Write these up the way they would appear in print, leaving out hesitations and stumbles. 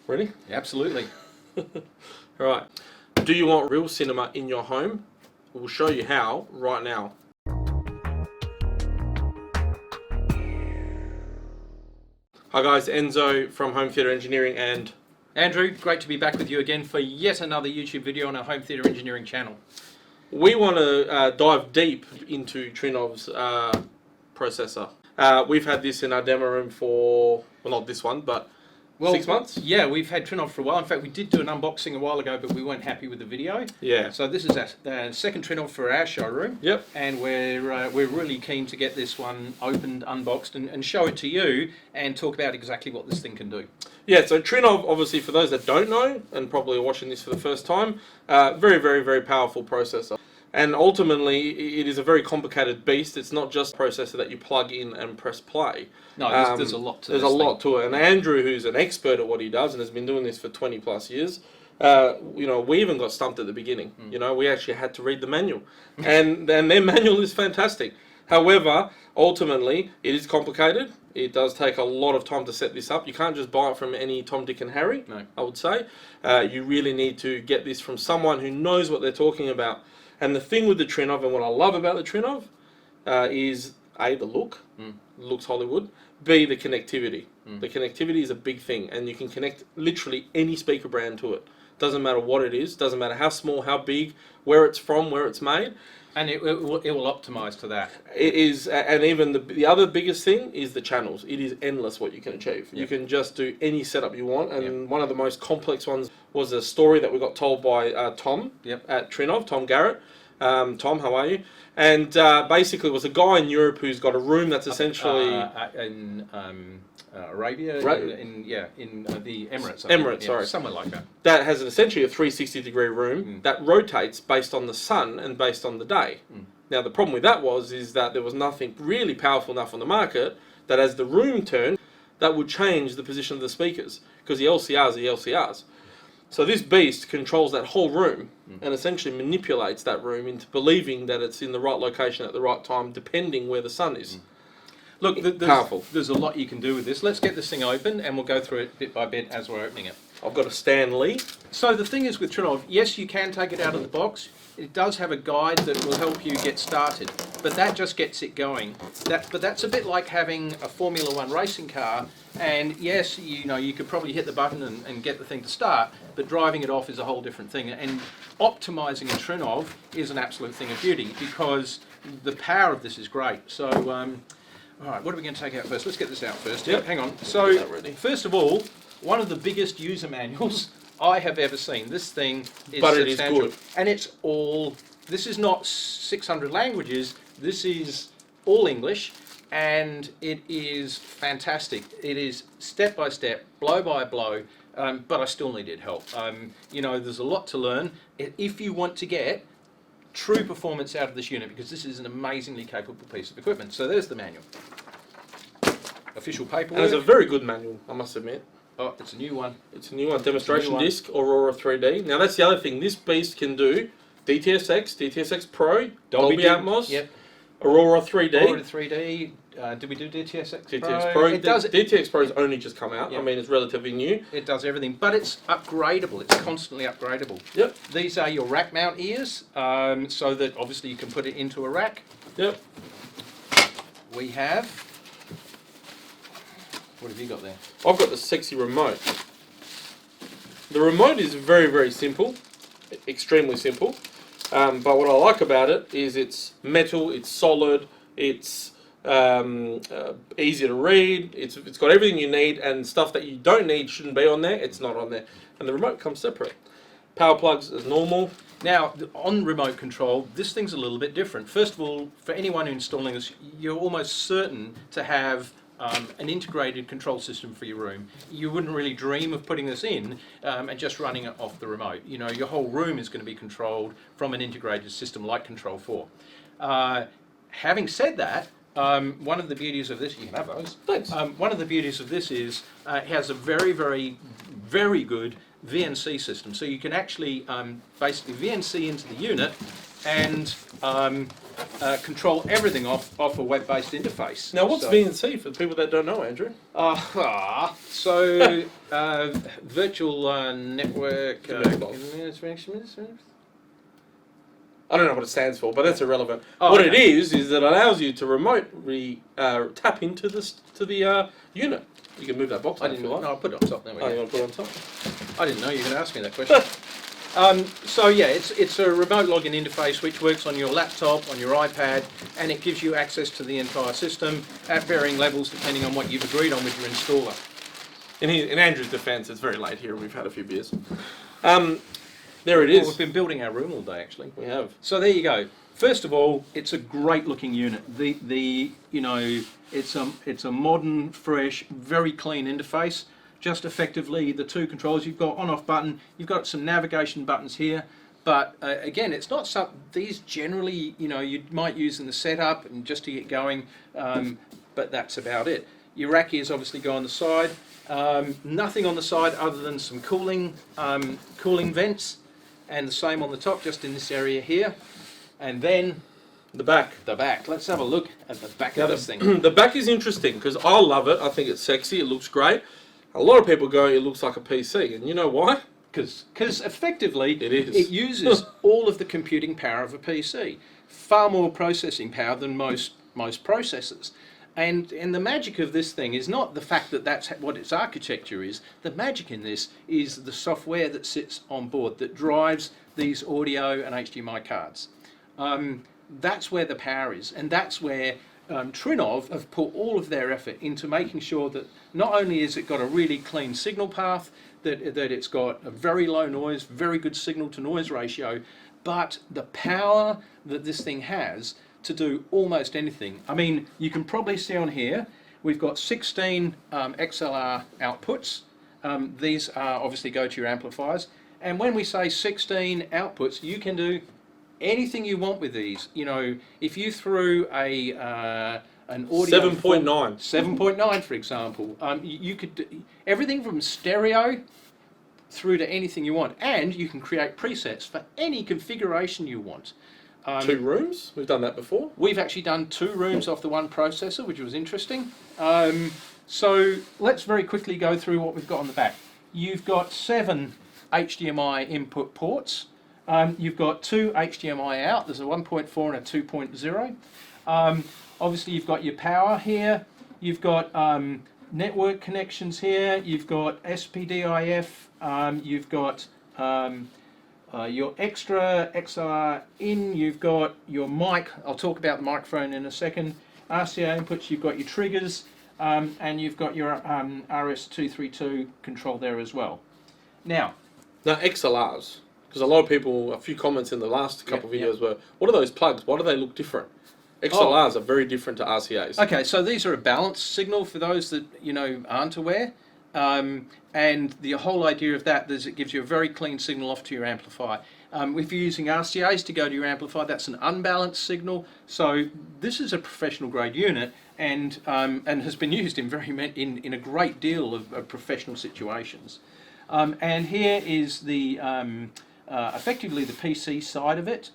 Ready? Absolutely. Alright. Do you want real cinema in your home? We'll show you how right now. Hi guys, Enzo from Home Theatre Engineering and Andrew, great to be back with you again for yet another YouTube video on our Home Theatre Engineering channel. we want to dive deep into Trinnov's processor. We've had this in our demo room for, well, not this one, but 6 months? Yeah, we've had Trinnov for a while. In fact, we did do an unboxing a while ago, but we weren't happy with the video. Yeah. So this is our second Trinnov for our showroom. Yep. And we're really keen to get this one opened, unboxed, and show it to you and talk about exactly what this thing can do. Yeah, so Trinnov, obviously, for those that don't know, and probably are watching this for the first time, very, very, very powerful processor. And ultimately, it is a very complicated beast. It's not just a processor that you plug in and press play. No, there's a lot to it. There's a lot to it. And Andrew, who's an expert at what he does and has been doing this for 20 plus years, you know, we even got stumped at the beginning. You know, we actually had to read the manual. and their manual is fantastic. However, ultimately, it is complicated. It does take a lot of time to set this up. You can't just buy it from any Tom, Dick and Harry, no. I would say. You really need to get this from someone who knows what they're talking about. And the thing with the Trinnov, and what I love about the Trinnov, is A, the look. Looks Hollywood. B, the connectivity. The connectivity is a big thing, and you can connect literally any speaker brand to it. Doesn't matter what it is, doesn't matter how small, how big, where it's from, where it's made. And it will optimize to that. It is, and even the other biggest thing is the channels. It is endless what you can achieve. Yep. You can just do any setup you want, and one of the most complex ones was a story that we got told by Tom at Trinnov, Tom Garrett. Tom, how are you? And basically it was a guy in Europe who's got a room that's essentially... in Arabia, in the Emirates. Emirates, sorry. Somewhere like that. That has essentially a 360-degree room that rotates based on the sun and based on the day. Now, the problem with that is that there was nothing really powerful enough on the market that as the room turned, that would change the position of the speakers, because the LCRs are the LCRs. So this beast controls that whole room and essentially manipulates that room into believing that it's in the right location at the right time, depending where the sun is. Look, there's a lot you can do with this. Let's get this thing open and we'll go through it bit by bit as we're opening it. I've got a Stanley. So the thing is with Trinnov, yes, you can take it out of the box. It does have a guide that will help you get started, but that just gets it going. But that's a bit like having a Formula One racing car, and yes, you know, you could probably hit the button and get the thing to start, but driving it off is a whole different thing. And optimizing in Trinnov is an absolute thing of beauty, because the power of this is great. So, all right, what are we going to take out first? Let's get this out first. Yep, hang on. So, first of all, one of the biggest user manuals I have ever seen. This thing is substantial. It is good. And it's all, this is not 600 languages, this is all English, and it is fantastic. It is step by step, blow by blow, but I still needed help. You know, there's a lot to learn if you want to get true performance out of this unit, because this is an amazingly capable piece of equipment. So there's the manual. Official paperwork. And it's a very good manual, I must admit. Oh, it's a new one. It's a new one. Demonstration disc, Aurora 3D. Now that's the other thing. This beast can do DTSX, DTSX Pro, Dolby Atmos, Aurora 3D. Aurora 3D. Did we do DTSX Pro? DTX Pro. It does. DTX Pro's only just come out. I mean, it's relatively new. It does everything, but it's upgradable. It's constantly upgradable. Yep. These are your rack mount ears, so that obviously you can put it into a rack. Yep. We have. What have you got there? I've got the sexy remote. The remote is very, very simple, extremely simple. But what I like about it is it's metal, it's solid, it's easy to read, it's got everything you need, and stuff that you don't need shouldn't be on there, it's not on there. And the remote comes separate. Power plugs as normal. Now, on remote control, this thing's a little bit different. First of all, for anyone installing this, you're almost certain to have an integrated control system for your room. You wouldn't really dream of putting this in and just running it off the remote. You know, your whole room is going to be controlled from an integrated system like Control 4. Having said that, one of the beauties of this, you can have those. Thanks. One of the beauties of this is it has a very, very, very good VNC system. So you can actually basically VNC into the unit and control everything off a web-based interface. Now, what's So- VNC for the people that don't know, Andrew? Virtual network. I don't know what it stands for, but that's irrelevant. Oh, what okay. it is it allows you to remotely tap into the unit. You can move that box. I if didn't you know. like. No, I'll put it on top. There we Oh, go. you want to put it on top? I didn't know you were going to ask me that question. So yeah, it's a remote login interface which works on your laptop, on your iPad, and it gives you access to the entire system at varying levels depending on what you've agreed on with your installer. In Andrew's defence, it's very late here. We've had a few beers. There it Well, is. we've been building our room all day actually. We have. So there you go. First of all, it's a great looking unit. It's a modern, fresh, very clean interface. Just effectively the two controls. You've got on-off button. You've got some navigation buttons here. But again, it's not something these generally you might use in the setup and just to get going. But that's about it. Your rack ears obviously go on the side. Nothing on the side other than some cooling vents, and the same on the top, just in this area here. And then The back. the back. Let's have a look at the back of this thing. The back is interesting because I love it. I think it's sexy. It looks great. A lot of people go, it looks like a PC, and you know why? Because effectively It is. it uses all of the computing power of a PC, far more processing power than most processors. And the magic of this thing is not the fact that that's what its architecture is. The magic in this is the software that sits on board that drives these audio and HDMI cards. That's where the power is, and that's where Trinnov have put all of their effort into making sure that not only has it got a really clean signal path, that it's got a very low noise, very good signal to noise ratio, but the power that this thing has to do almost anything. I mean, you can probably see on here, we've got 16 XLR outputs. These obviously go to your amplifiers. And when we say 16 outputs, you can do anything you want with these. If you threw an audio 7.9. 7.9, for example, you could do everything from stereo through to anything you want, and you can create presets for any configuration you want. 2 rooms. We've done that before. We've actually done 2 rooms off the one processor, which was interesting. So let's very quickly go through what we've got on the back. You've got 7 HDMI input ports. You've got 2 HDMI out. There's a 1.4 and a 2.0. Obviously, you've got your power here. You've got network connections here. You've got SPDIF. You've got your extra XLR in. You've got your mic. I'll talk about the microphone in a second. RCA inputs. You've got your triggers, and you've got your RS-232 control there as well. Now XLRs. Because a lot of people, a few comments in the last couple of videos were, what are those plugs? Why do they look different? XLRs are very different to RCAs. Okay, so these are a balanced signal for those that aren't aware. And the whole idea of that is it gives you a very clean signal off to your amplifier. If you're using RCAs to go to your amplifier, that's an unbalanced signal. So this is a professional grade unit and has been used in a great deal of professional situations. And here is the effectively the PC side of it.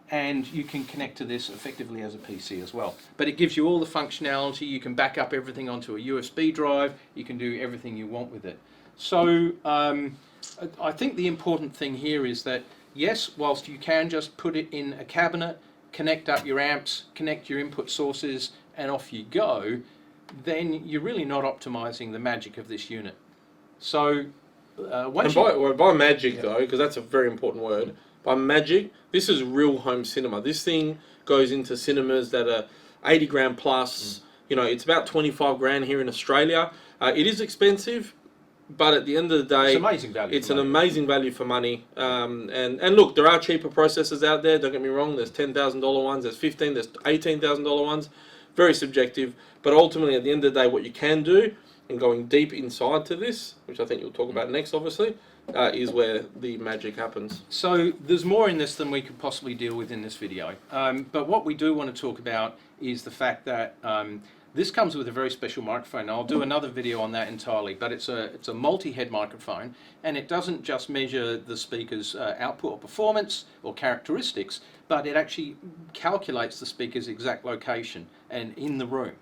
And you can connect to this effectively as a PC as well. But it gives you all the functionality. You can back up everything onto a USB drive. You can do everything you want with it. So I think the important thing here is that, yes, whilst you can just put it in a cabinet, connect up your amps, connect your input sources, and off you go, then you're really not optimizing the magic of this unit. So by magic, though, because that's a very important word, by magic, this is real home cinema. This thing goes into cinemas that are 80 grand plus. It's about 25 grand here in Australia. It is expensive, but at the end of the day, it's amazing value. It's an amazing value for money. And look, there are cheaper processors out there. Don't get me wrong. There's $10,000 ones. There's $15,000. There's $18,000 ones. Very subjective. But ultimately, at the end of the day, what you can do, and going deep inside to this, which I think you'll talk about next, obviously, is where the magic happens. So there's more in this than we could possibly deal with in this video. But what we do want to talk about is the fact that This comes with a very special microphone. I'll do another video on that entirely, but it's a multi-head microphone, and it doesn't just measure the speaker's output or performance or characteristics, but it actually calculates the speaker's exact location and in the room.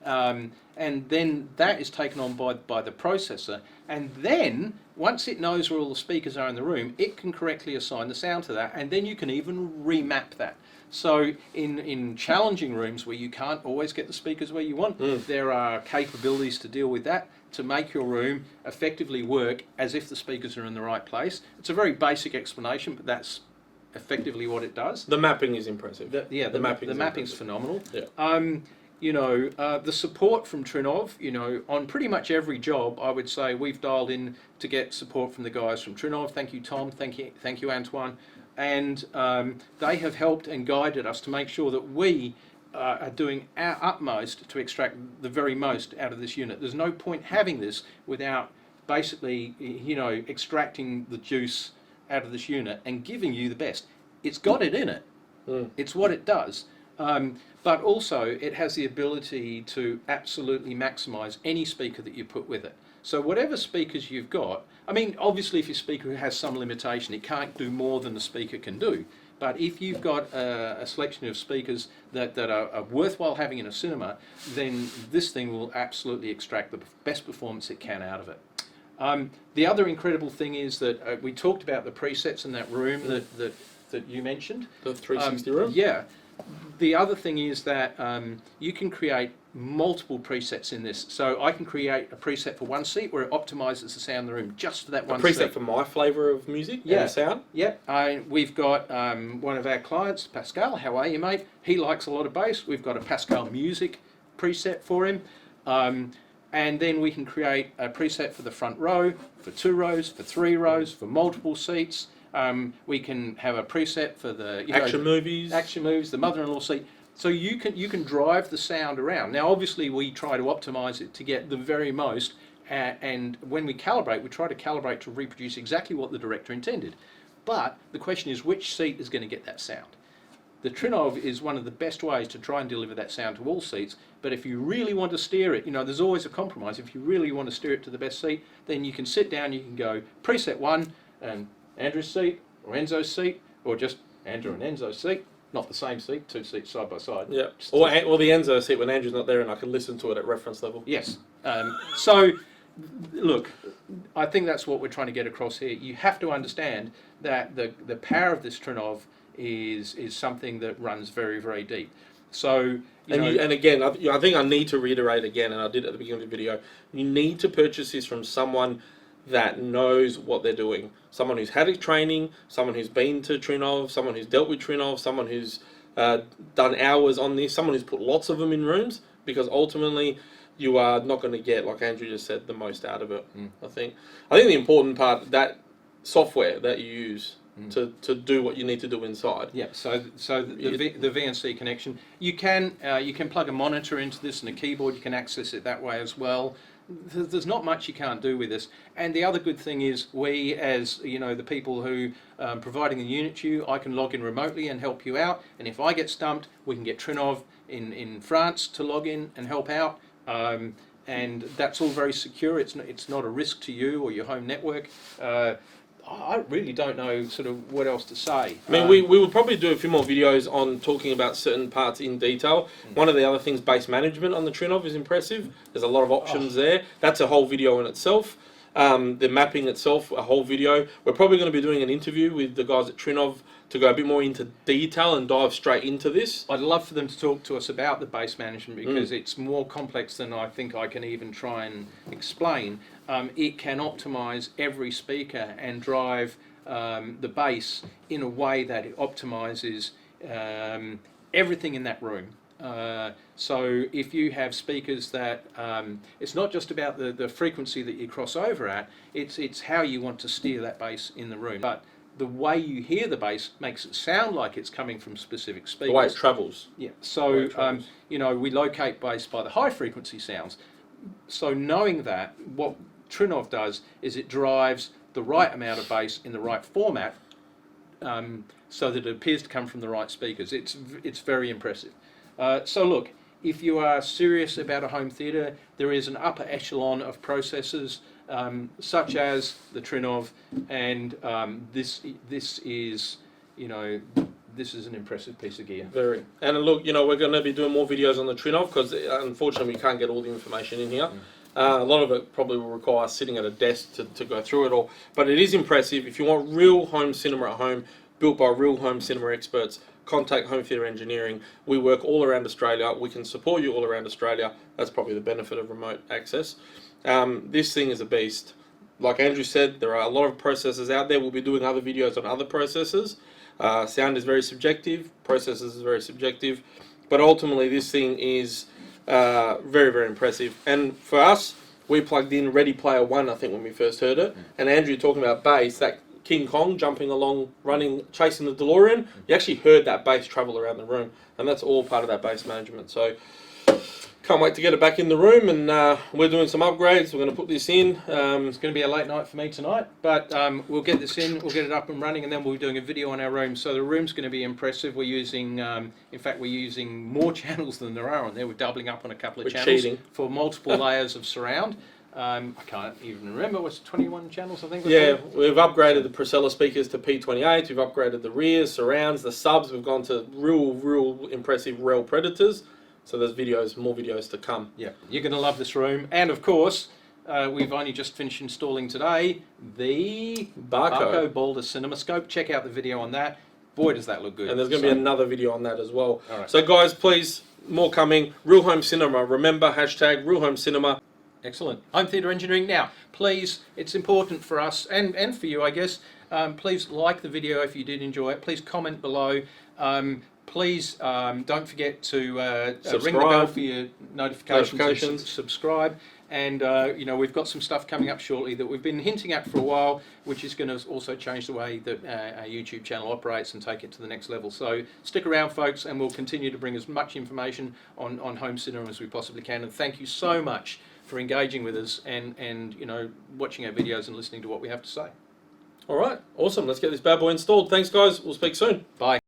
And then that is taken on by the processor, and then once it knows where all the speakers are in the room, it can correctly assign the sound to that, and then you can even remap that. So in challenging rooms where you can't always get the speakers where you want, there are capabilities to deal with that, to make your room effectively work as if the speakers are in the right place. It's a very basic explanation, but that's effectively what it does. The mapping is impressive. The mapping's phenomenal. Yeah. The support from Trinnov, on pretty much every job, I would say we've dialed in to get support from the guys from Trinnov. Thank you, Tom. Thank you, Antoine. And they have helped and guided us to make sure that we are doing our utmost to extract the very most out of this unit. There's no point having this without basically, extracting the juice out of this unit and giving you the best. It's got it in it. It's what it does. But also it has the ability to absolutely maximise any speaker that you put with it. So whatever speakers you've got, I mean, obviously if your speaker has some limitation, it can't do more than the speaker can do. But if you've got a selection of speakers that are worthwhile having in a cinema, then this thing will absolutely extract the best performance it can out of it. The other incredible thing is that we talked about the presets in that room that you mentioned. The 360 room? Yeah. The other thing is that you can create multiple presets in this. So I can create a preset for one seat where it optimises the sound in the room just for that one seat. A preset for my flavour of music and sound? Yeah. We've got one of our clients, Pascal. How are you, mate? He likes a lot of bass. We've got a Pascal music preset for him. And then we can create a preset for the front row, for 2 rows, for 3 rows, for multiple seats. We can have a preset for the action movies, the mother-in-law seat. So you can drive the sound around. Now, obviously, we try to optimise it to get the very most, and when we calibrate, we try to calibrate to reproduce exactly what the director intended. But the question is, which seat is going to get that sound? The Trinnov is one of the best ways to try and deliver that sound to all seats. But if you really want to steer it, there's always a compromise. If you really want to steer it to the best seat, then you can sit down. You can go preset 1 and Andrew's seat, or Enzo's seat, or just Andrew and Enzo's seat. Not the same seat, 2 seats side by side. Yeah. Or the Enzo seat when Andrew's not there and I can listen to it at reference level. Yes. So, look, I think that's what we're trying to get across here. You have to understand that the power of this Trinnov is something that runs very, very deep. So, and again, I think I need to reiterate again, and I did at the beginning of the video, you need to purchase this from someone that knows what they're doing. Someone who's had a training, someone who's been to Trinnov, someone who's dealt with Trinnov, someone who's done hours on this, someone who's put lots of them in rooms, because ultimately you are not going to get, like Andrew just said, the most out of it. I think the important part, that software that you use to do what you need to do inside. Yeah, so the VNC connection, you can plug a monitor into this and a keyboard, you can access it that way as well. There's not much you can't do with this. And the other good thing is we, as the people who providing the unit to you, I can log in remotely and help you out. And if I get stumped, we can get Trinnov in France to log in and help out. And that's all very secure. It's not a risk to you or your home network. I really don't know sort of what else to say. I mean, we will probably do a few more videos on talking about certain parts in detail. One of the other things, base management on the Trinnov is impressive. There's a lot of options there. That's a whole video in itself. The mapping itself, a whole video. We're probably going to be doing an interview with the guys at Trinnov to go a bit more into detail and dive straight into this. I'd love for them to talk to us about the base management because it's more complex than I think I can even try and explain. It can optimize every speaker and drive the bass in a way that it optimizes everything in that room. So if you have speakers that it's not just about the frequency that you cross over at, it's how you want to steer that bass in the room. But the way you hear the bass makes it sound like it's coming from specific speakers. The way it travels. Yeah. So we locate bass by the high frequency sounds. So knowing that, what Trinnov does is it drives the right amount of bass in the right format, so that it appears to come from the right speakers. It's very impressive. So look, if you are serious about a home theatre, there is an upper echelon of processors such as the Trinnov, and this is, you know, this is an impressive piece of gear. Very. And look, you know, we're going to be doing more videos on the Trinnov because unfortunately we can't get all the information in here. A lot of it probably will require us sitting at a desk to go through it all. But it is impressive. If you want real home cinema at home, built by real home cinema experts, contact Home Theatre Engineering. We work all around Australia. We can support you all around Australia. That's probably the benefit of remote access. This thing is a beast. Like Andrew said, there are a lot of processors out there. We'll be doing other videos on other processors. Sound is very subjective. Processors is very subjective. But ultimately, this thing is very, very impressive. And for us, we plugged in Ready Player One, I think, when we first heard it. And Andrew talking about bass, that King Kong jumping along, running, chasing the DeLorean, you actually heard that bass travel around the room. And that's all part of that bass management. So can't wait to get it back in the room, and we're doing some upgrades. We're going to put this in. It's going to be a late night for me tonight, but we'll get this in, we'll get it up and running, and then we'll be doing a video on our room. So the room's going to be impressive. We're using, in fact, we're using more channels than there are on there. We're doubling up on a couple of channels for multiple layers of surround. I can't even remember, what's 21 channels, I think? Yeah, we've upgraded the Priscilla speakers to P28, we've upgraded the rears, surrounds, the subs, we've gone to real impressive Rel Predators. So there's videos, more videos to come. Yeah, you're going to love this room. And of course, we've only just finished installing today the Barco Boulder CinemaScope. Check out the video on that. Boy, does that look good. And there's going to be another video on that as well. All right. So guys, please, more coming. Real Home Cinema. Remember, hashtag Real Home Cinema. Excellent. Home Theatre Engineering. Now, please, it's important for us and for you, I guess. Please like the video if you did enjoy it. Please comment below. Please don't forget to ring the bell for your notifications. And subscribe. And you know, we've got some stuff coming up shortly that we've been hinting at for a while, which is going to also change the way that our YouTube channel operates and take it to the next level. So stick around, folks, and we'll continue to bring as much information on home cinema as we possibly can. And thank you so much for engaging with us and you know, watching our videos and listening to what we have to say. All right, awesome. Let's get this bad boy installed. Thanks, guys. We'll speak soon. Bye.